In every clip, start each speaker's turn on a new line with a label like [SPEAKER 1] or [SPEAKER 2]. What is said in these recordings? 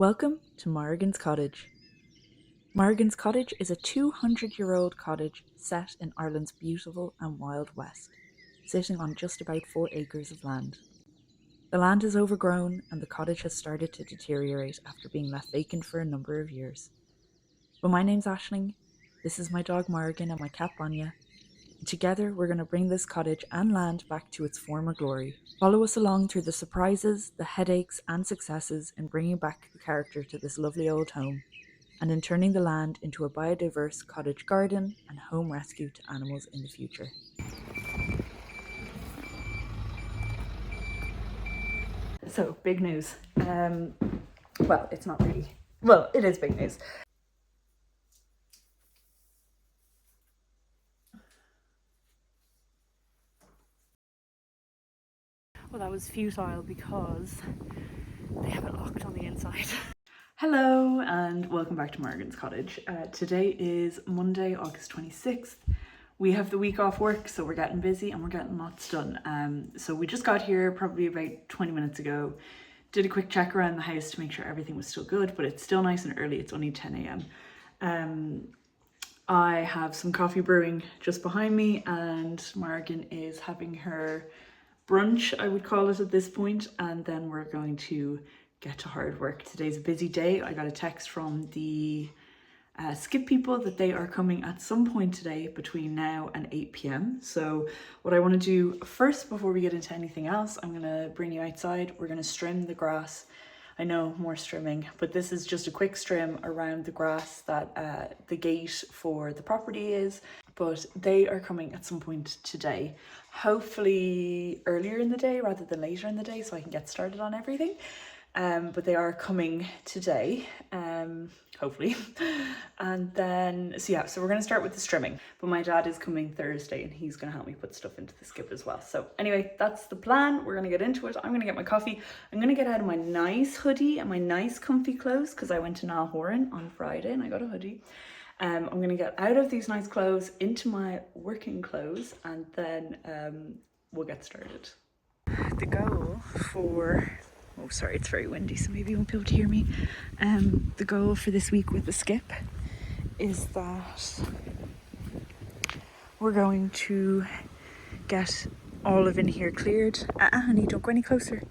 [SPEAKER 1] Welcome to Morrigan's Cottage. Morrigan's Cottage is a 200-year-old cottage set in Ireland's beautiful and wild west, sitting on just about 4 acres of land. The land is overgrown and the cottage has started to deteriorate after being left vacant for a number of years. But my name's Aisling, this is my dog Morrigan and my cat Vanya, and together we're going to bring this cottage and land back to its former glory. Follow us along through the surprises, the headaches and successes in bringing back the character to this lovely old home, and in turning the land into a biodiverse cottage garden and home rescue to animals in the future. So, big news. Well, it's not really. Well, it is big news. Well, that was futile because they have it locked on the inside. Hello and welcome back to Morrigan's Cottage. Today is Monday, August 26th. We have the week off work, so we're getting busy and we're getting lots done. So we just got here probably about 20 minutes ago. Did a quick check around the house to make sure everything was still good, but it's still nice and early. It's only 10 a.m. I have some coffee brewing just behind me and Morrigan is having her brunch, I would call it at this point, and then we're going to get to hard work. Today's a busy day. I got a text from the skip people that they are coming at some point today between now and 8 p.m. So what I want to do first, before we get into anything else, I'm going to bring you outside. We're going to trim the grass. I know, more trimming, but this is just a quick trim around the grass that the gate for the property is. But they are coming at some point today, hopefully earlier in the day rather than later in the day, so I can get started on everything. But they are coming today, hopefully. And then, so we're going to start with the trimming. But my dad is coming Thursday and he's going to help me put stuff into the skip as well. So anyway, that's the plan. We're going to get into it. I'm going to get my coffee. I'm going to get out of my nice hoodie and my nice comfy clothes because I went to Nalhoran on Friday and I got a hoodie. I'm going to get out of these nice clothes into my working clothes and then we'll get started. The goal for... Oh, sorry, it's very windy, so maybe you won't be able to hear me. The goal for this week with the skip is that we're going to get all of in here cleared. Honey, don't go any closer.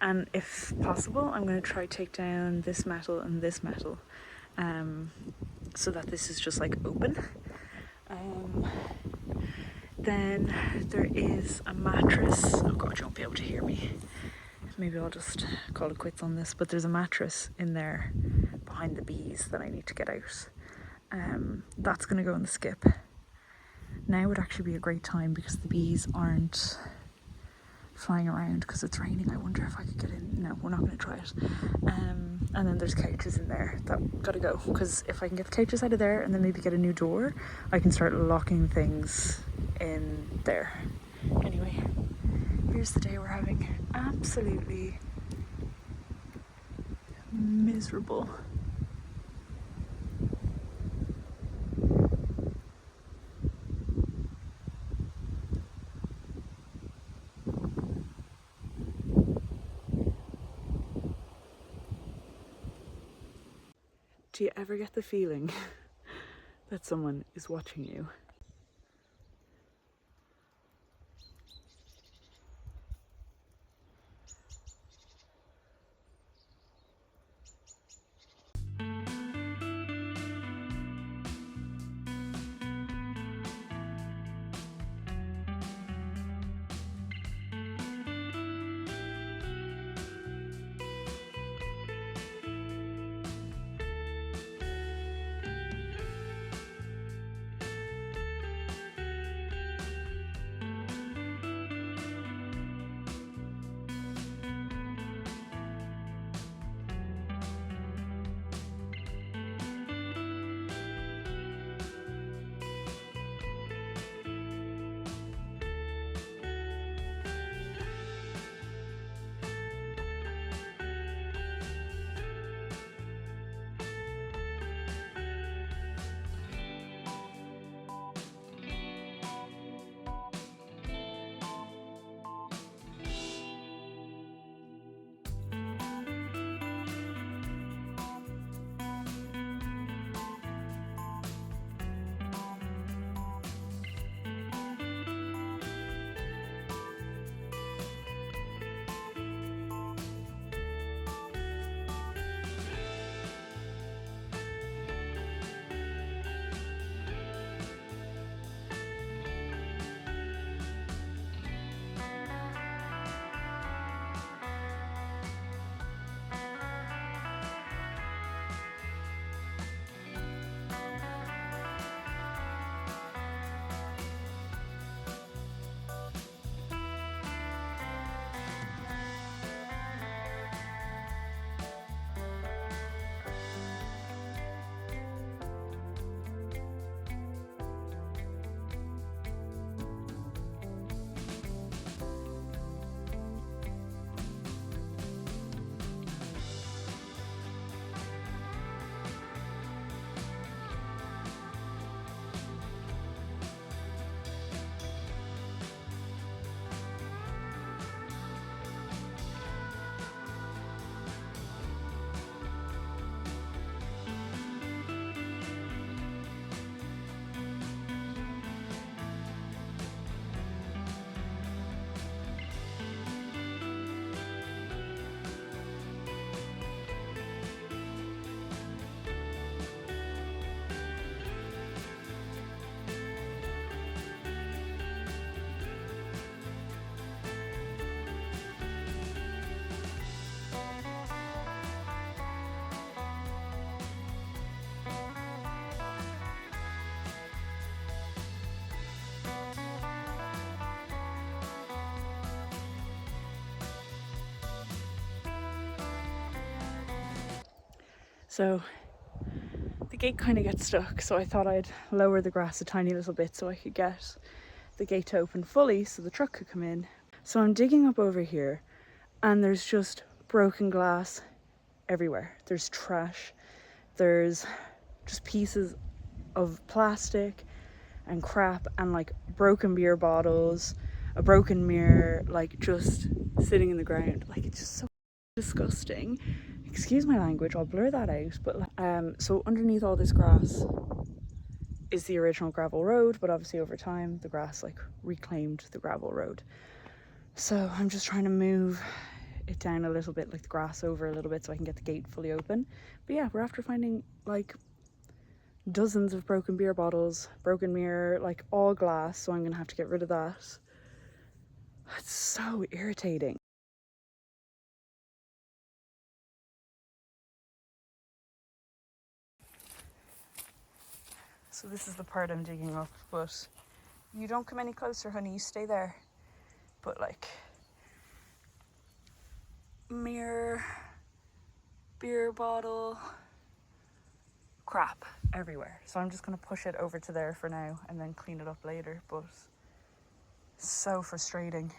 [SPEAKER 1] And if possible, I'm going to try take down this metal and this metal, so that this is just like open. Then there is a mattress. Oh God, you won't be able to hear me. Maybe I'll just call it quits on this, but there's a mattress in there behind the bees that I need to get out. That's going to go in the skip. Now would actually be a great time because the bees aren't flying around because it's raining. I wonder if I could get in. No, we're not going to try it. And then there's couches in there that got to go, because if I can get the couches out of there and then maybe get a new door, I can start locking things in there. Anyway, here's the day we're having. Absolutely miserable. Do you ever get the feeling that someone is watching you? So the gate kind of gets stuck, so I thought I'd lower the grass a tiny little bit so I could get the gate to open fully so the truck could come in. So I'm digging up over here and there's just broken glass everywhere. There's trash, there's just pieces of plastic and crap and like broken beer bottles, a broken mirror, like just sitting in the ground. Like it's just so disgusting. Excuse my language, I'll blur that out. But so underneath all this grass is the original gravel road, but obviously over time the grass like reclaimed the gravel road. So I'm just trying to move it down a little bit, like the grass over a little bit, so I can get the gate fully open. But yeah, we're after finding like dozens of broken beer bottles, broken mirror, like all glass, so I'm gonna have to get rid of that. It's so irritating. So this is the part I'm digging up, but you don't come any closer, honey, you stay there. But like mirror, beer bottle, crap everywhere. So I'm just gonna push it over to there for now and then clean it up later, but it's so frustrating.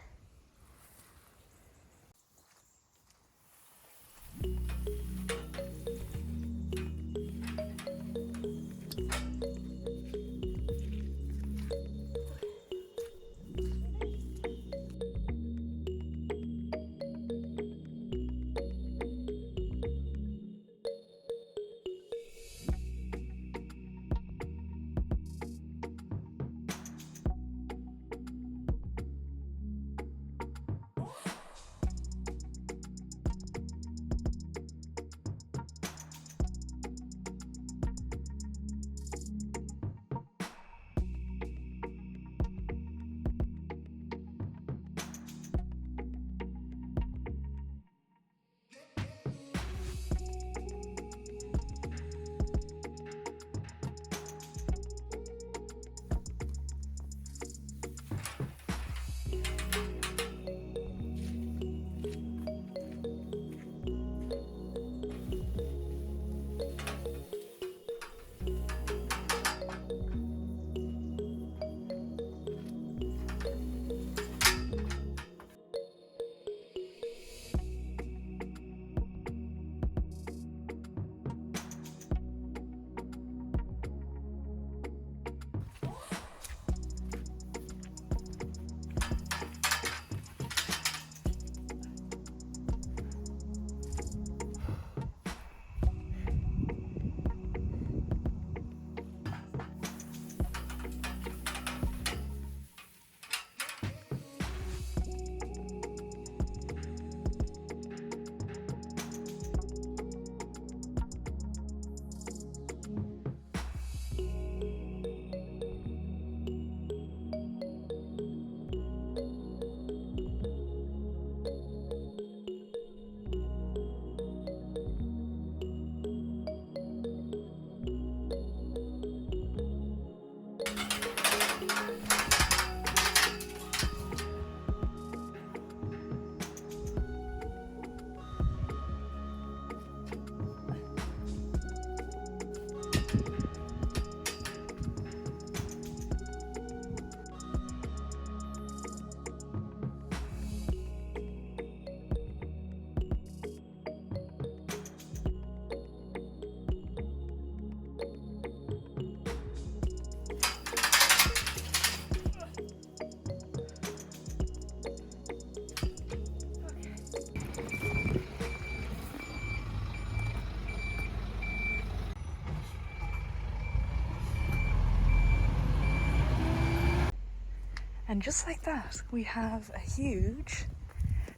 [SPEAKER 1] And just like that, we have a huge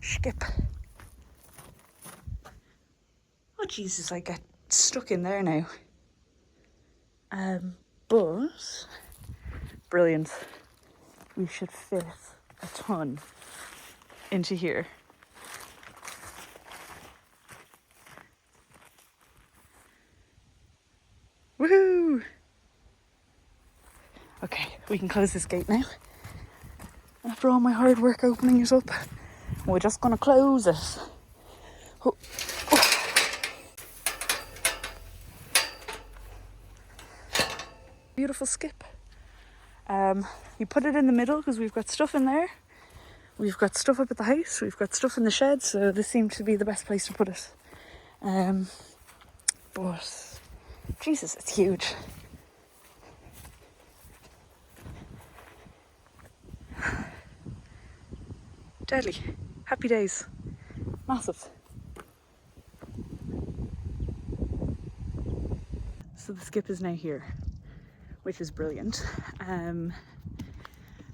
[SPEAKER 1] skip. Oh Jesus, I get stuck in there now. But brilliant. We should fit a ton into here. Woohoo! Okay, we can close this gate now. After all my hard work opening it up, we're just gonna close it. Oh. Oh. Beautiful skip. You put it in the middle because we've got stuff in there. We've got stuff up at the house. We've got stuff in the shed, so this seemed to be the best place to put it. But Jesus, it's huge. Deadly. Happy days. Massive. So the skip is now here, which is brilliant.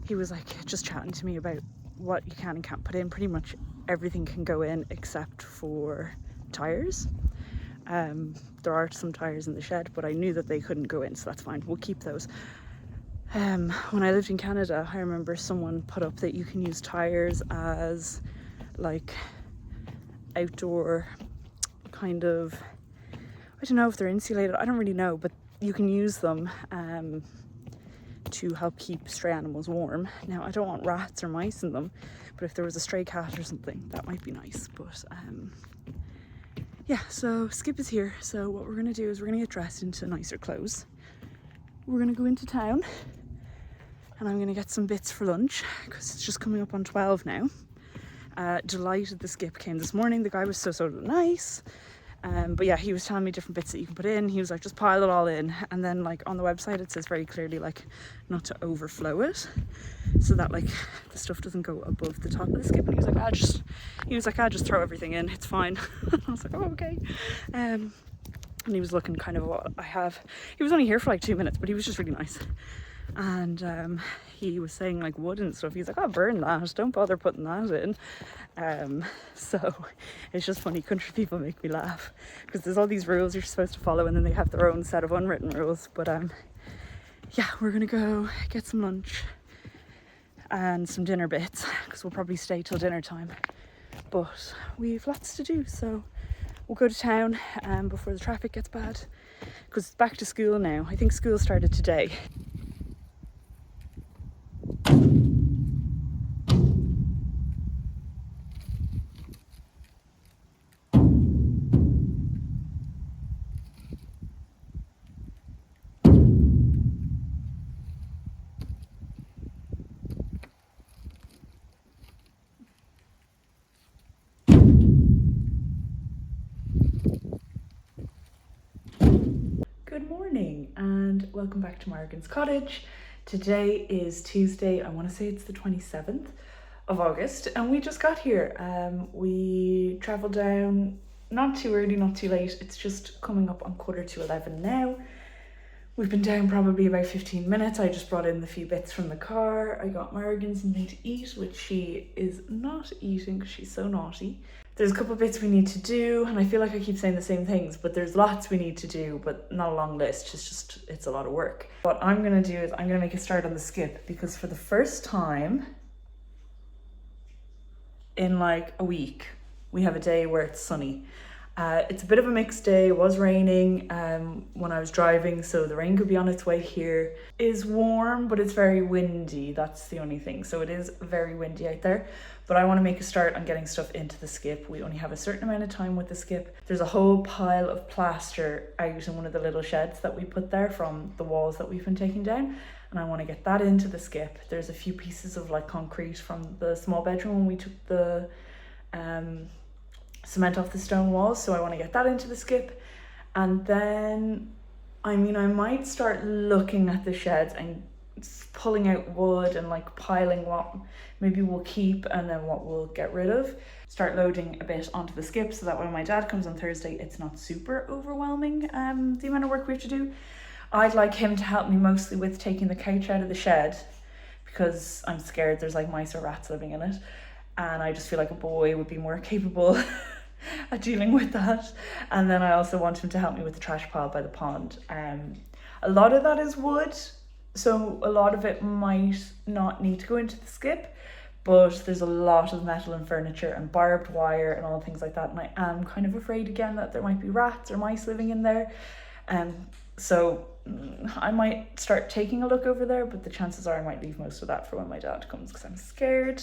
[SPEAKER 1] He was like just chatting to me about what you can and can't put in. Pretty much everything can go in except for tyres. There are some tyres in the shed, but I knew that they couldn't go in, so that's fine. We'll keep those. When I lived in Canada, I remember someone put up that you can use tyres as like outdoor kind of, I don't know if they're insulated, I don't really know, but you can use them to help keep stray animals warm. Now, I don't want rats or mice in them, but if there was a stray cat or something, that might be nice. But yeah, so Skip is here. So what we're gonna do is we're gonna get dressed into nicer clothes. We're gonna go into town and I'm gonna get some bits for lunch because it's just coming up on 12 now. Delighted the Skip came this morning. The guy was so nice. But yeah, he was telling me different bits that you can put in. He was like, just pile it all in. And then like on the website, it says very clearly like not to overflow it so that like the stuff doesn't go above the top of the Skip. And he was like, I'll just throw everything in. It's fine. I was like, oh, okay. And he was looking kind of what I have. He was only here for like 2 minutes, but he was just really nice. And he was saying like wood and stuff. He's like, oh, burn that, don't bother putting that in. So it's just funny, country people make me laugh because there's all these rules you're supposed to follow and then they have their own set of unwritten rules. But yeah, we're gonna go get some lunch and some dinner bits because we'll probably stay till dinner time, but we've lots to do, so we'll go to town before the traffic gets bad because it's back to school now. I think school started today. Good morning and welcome back to Morrigan's cottage. Today is Tuesday, I want to say it's the 27th of August, and we just got here. We travelled down not too early, not too late. It's just coming up on 11:15 now. We've been down probably about 15 minutes. I just brought in the few bits from the car. I got Morrigan something to eat, which she is not eating because she's so naughty. There's a couple of bits we need to do, and I feel like I keep saying the same things, but there's lots we need to do, but not a long list. It's a lot of work. What I'm gonna do is I'm gonna make a start on the Skip because for the first time in like a week, we have a day where it's sunny. It's a bit of a mixed day. It was raining when I was driving, so the rain could be on its way here. It is warm, but it's very windy. That's the only thing. So it is very windy out there. But I want to make a start on getting stuff into the Skip. We only have a certain amount of time with the Skip. There's a whole pile of plaster out in one of the little sheds that we put there from the walls that we've been taking down. And I want to get that into the Skip. There's a few pieces of like concrete from the small bedroom when we took the cement off the stone walls, so I want to get that into the Skip. And then I might start looking at the sheds and pulling out wood and like piling what maybe we'll keep and then what we'll get rid of. Start loading a bit onto the Skip so that when my dad comes on Thursday it's not super overwhelming, the amount of work we have to do. I'd like him to help me mostly with taking the couch out of the shed because I'm scared there's like mice or rats living in it, and I just feel like a boy would be more capable at dealing with that. And then I also want him to help me with the trash pile by the pond. A lot of that is wood, so a lot of it might not need to go into the Skip, but there's a lot of metal and furniture and barbed wire and all things like that, and I am kind of afraid again that there might be rats or mice living in there. So I might start taking a look over there, but the chances are I might leave most of that for when my dad comes because I'm scared.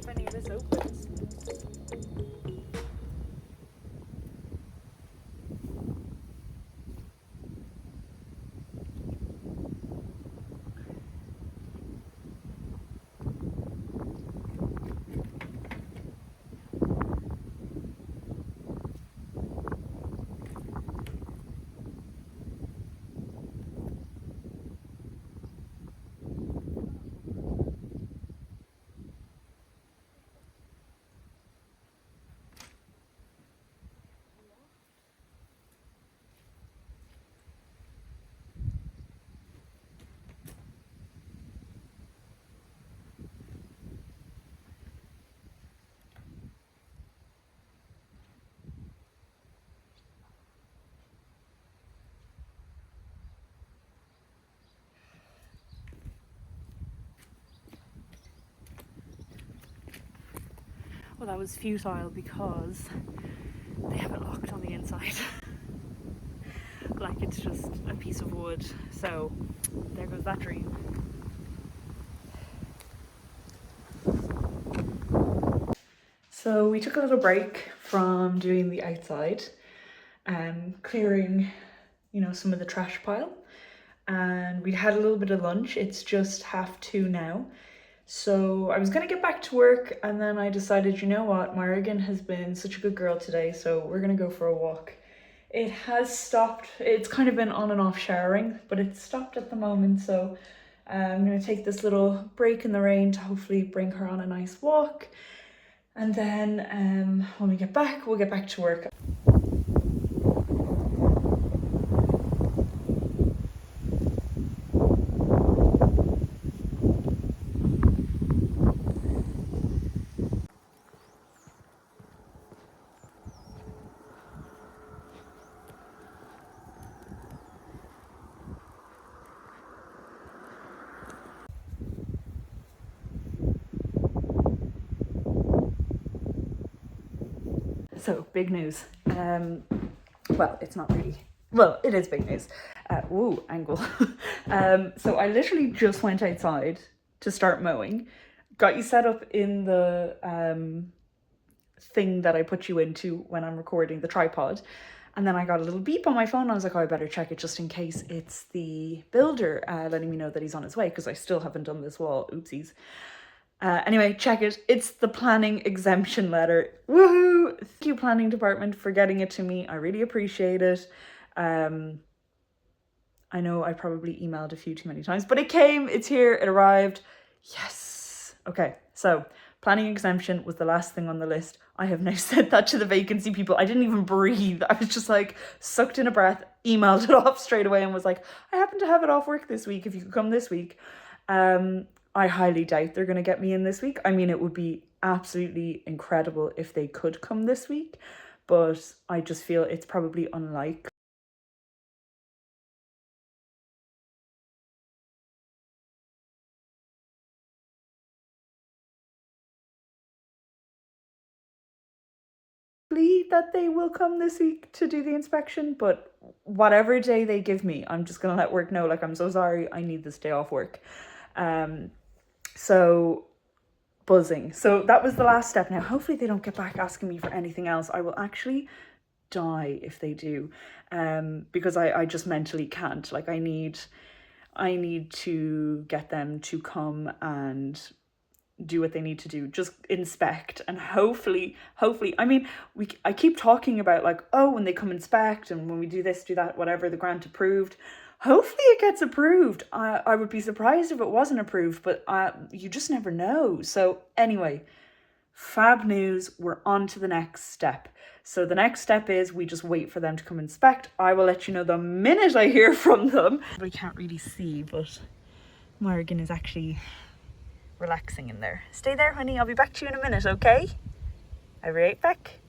[SPEAKER 1] if any of this opens. Well, that was futile because they have it locked on the inside. Like it's just a piece of wood. So there goes that dream. So we took a little break from doing the outside, clearing, some of the trash pile. And we'd had a little bit of lunch. It's just 2:30 now. So I was going to get back to work, and then I decided, you know what, Morrigan has been such a good girl today, so we're going to go for a walk. It has stopped. It's kind of been on and off showering, but it's stopped at the moment, so I'm going to take this little break in the rain to hopefully bring her on a nice walk. And then when we get back, we'll get back to work. So, big news. Well, it's not really. Well, it is big news. Ooh, angle. So I literally just went outside to start mowing. Got you set up in the thing that I put you into when I'm recording, the tripod. And then I got a little beep on my phone. I was like, oh, I better check it just in case it's the builder letting me know that he's on his way, because I still haven't done this wall. Oopsies. Anyway, check it. It's the planning exemption letter. Woohoo! Thank you, planning department, for getting it to me. I really appreciate it. I know I probably emailed a few too many times, but it came, it's here, it arrived. Yes. Okay, so planning exemption was the last thing on the list. I have now said that to the vacancy people. I didn't even breathe. I was just like sucked in a breath, emailed it off straight away and was like, I happen to have it off work this week if you could come this week. I highly doubt they're going to get me in this week. I mean, it would be absolutely incredible if they could come this week, but I just feel it's probably unlikely. That they will come this week to do the inspection, but whatever day they give me, I'm just going to let work know, like, I'm so sorry, I need this day off work. So buzzing. So that was the last step. Now hopefully they don't get back asking me for anything else. I will actually die if they do, because I just mentally can't. Like, I need to get them to come and do what they need to do, just inspect, and hopefully I mean, I keep talking about, like, oh, when they come inspect and when we do this, do that, whatever, the grant approved, hopefully it gets approved. I would be surprised if it wasn't approved, but you just never know. So anyway, fab news, we're on to the next step. So the next step is we just wait for them to come inspect. I will let you know the minute I hear from them. I can't really see, but Morrigan is actually relaxing in there. Stay there, honey. I'll be back to you in a minute, okay? I'll be right back.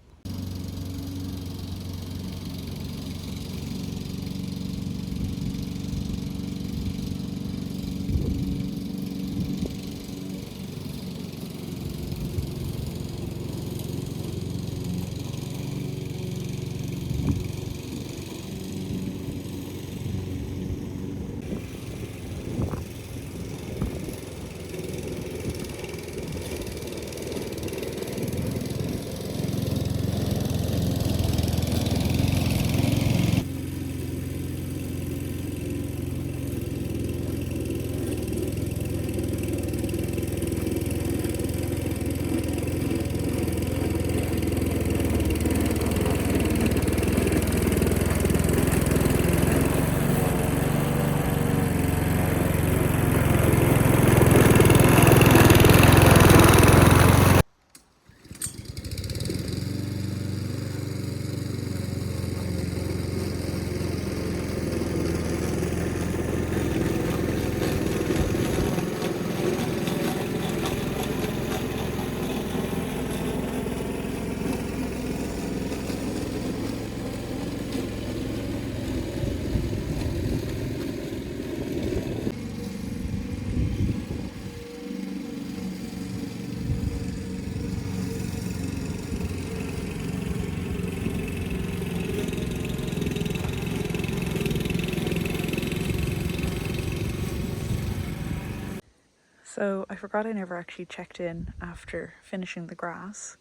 [SPEAKER 1] So I forgot I never actually checked in after finishing the grass.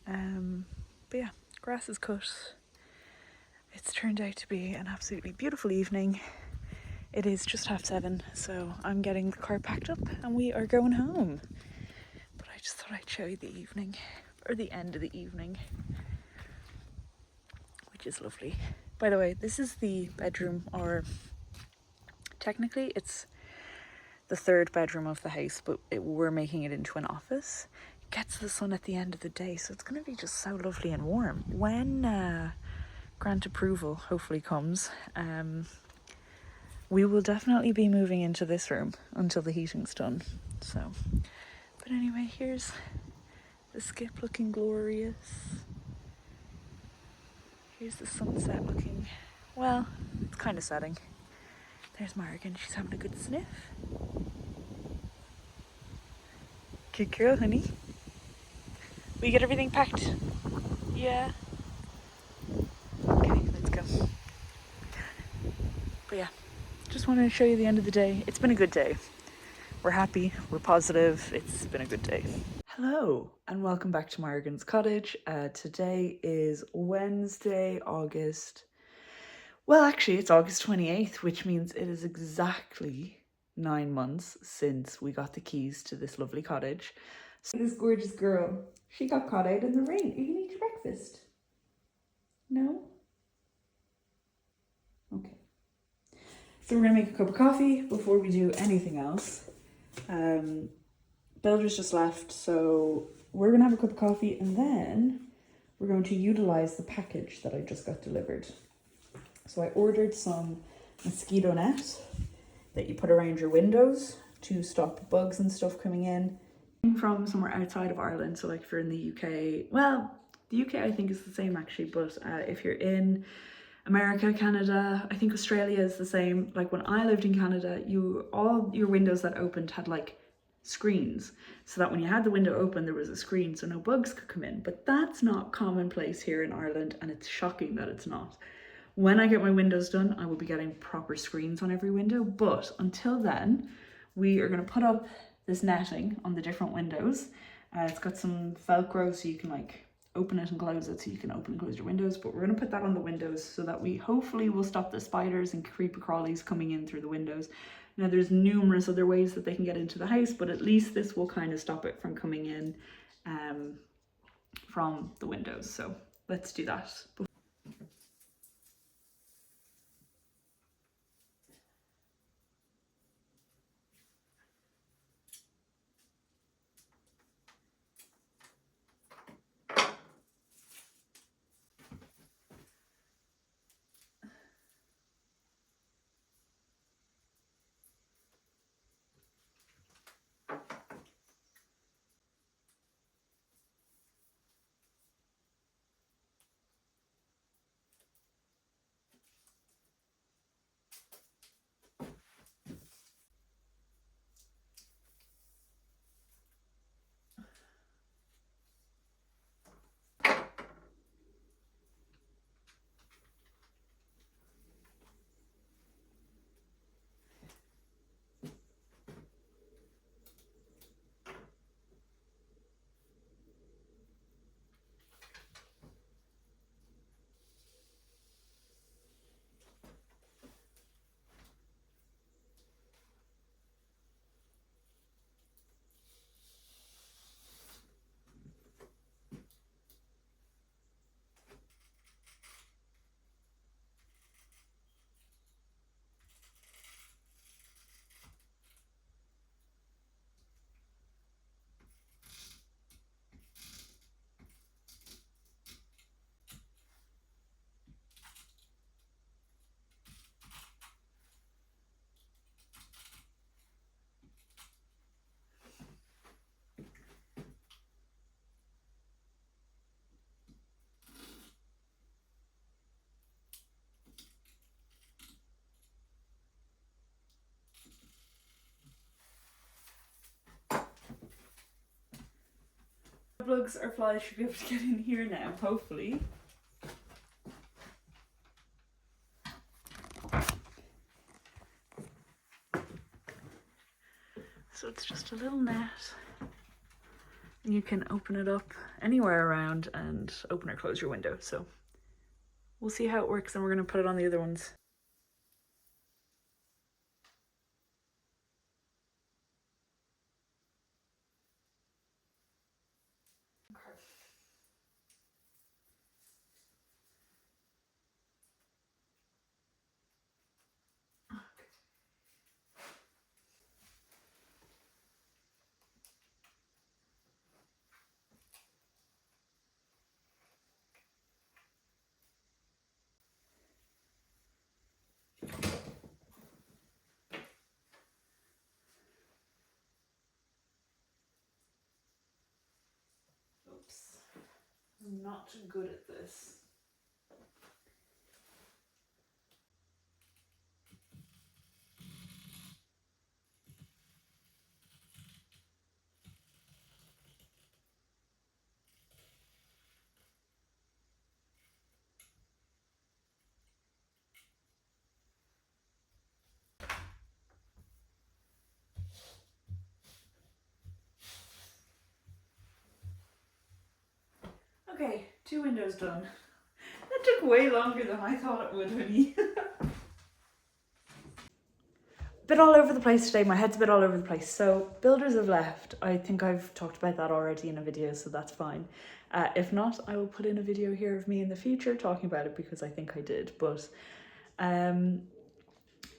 [SPEAKER 1] But yeah, grass is cut. It's turned out to be an absolutely beautiful evening. It is just 7:30, so I'm getting the car packed up and we are going home. But I just thought I'd show you the evening, or the end of the evening, which is lovely. By the way, this is the bedroom, or technically it's the third bedroom of the house, but we're making it into an office. It gets the sun at the end of the day, so it's going to be just so lovely and warm. When grant approval hopefully comes, we will definitely be moving into this room until the heating's done. So, but anyway, here's the skip looking glorious. Here's the sunset looking, well, it's kind of setting. There's Morrigan, she's having a good sniff. Good girl, honey. We get everything packed? Yeah. Okay, let's go. But yeah, just wanted to show you the end of the day. It's been a good day. We're happy, we're positive, it's been a good day. Hello, and welcome back to Morrigan's Cottage. Today is Wednesday, it's August 28th, which means it is exactly 9 months since we got the keys to this lovely cottage. So this gorgeous girl, she got caught out in the rain. Are you gonna eat your breakfast? No? Okay. So we're gonna make a cup of coffee before we do anything else. Builder's just left, so we're gonna have a cup of coffee and then we're going to utilize the package that I just got delivered. So I ordered some mosquito net that you put around your windows to stop bugs and stuff coming in. From somewhere outside of Ireland, so like if you're in the UK, well, the UK I think is the same actually, but if you're in America, Canada, I think Australia is the same. Like when I lived in Canada, all your windows that opened had like screens, so that when you had the window open there was a screen so no bugs could come in. But that's not commonplace here in Ireland, and it's shocking that it's not. When I get my windows done, I will be getting proper screens on every window, but until then we are going to put up this netting on the different windows. It's got some Velcro so you can like open it and close it, so you can open and close your windows, but we're going to put that on the windows so that we hopefully will stop the spiders and creeper crawlies coming in through the windows. Now there's numerous other ways that they can get into the house, but at least this will kind of stop it from coming in from the windows. So let's do that. Bugs or flies should be able to get in here now, hopefully. So it's just a little net. You can open it up anywhere around and open or close your window. So we'll see how it works, and we're going to put it on the other ones. Oops, I'm not good at this. Okay, 2 windows done. That took way longer than I thought it would, honey. Bit all over the place today. My head's a bit all over the place. So builders have left. I think I've talked about that already in a video, so that's fine. If not, I will put in a video here of me in the future talking about it, because I think I did. But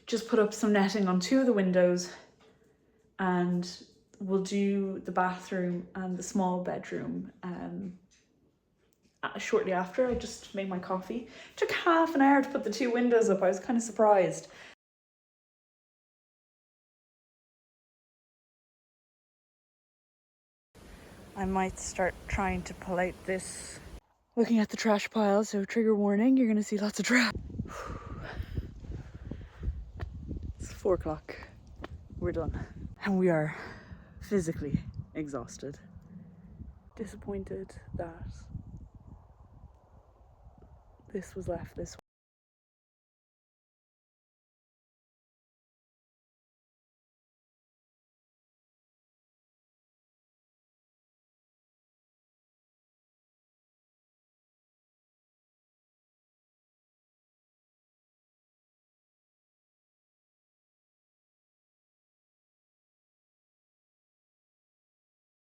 [SPEAKER 1] just put up some netting on 2 of the windows, and we'll do the bathroom and the small bedroom shortly after. I just made my coffee. It took half an hour to put the 2 windows up. I was kind of surprised. I might start trying to pull out this. Looking at the trash pile, so trigger warning, you're gonna see lots of trash. It's 4 o'clock. We're done. And we are physically exhausted. Disappointed that this was left this way.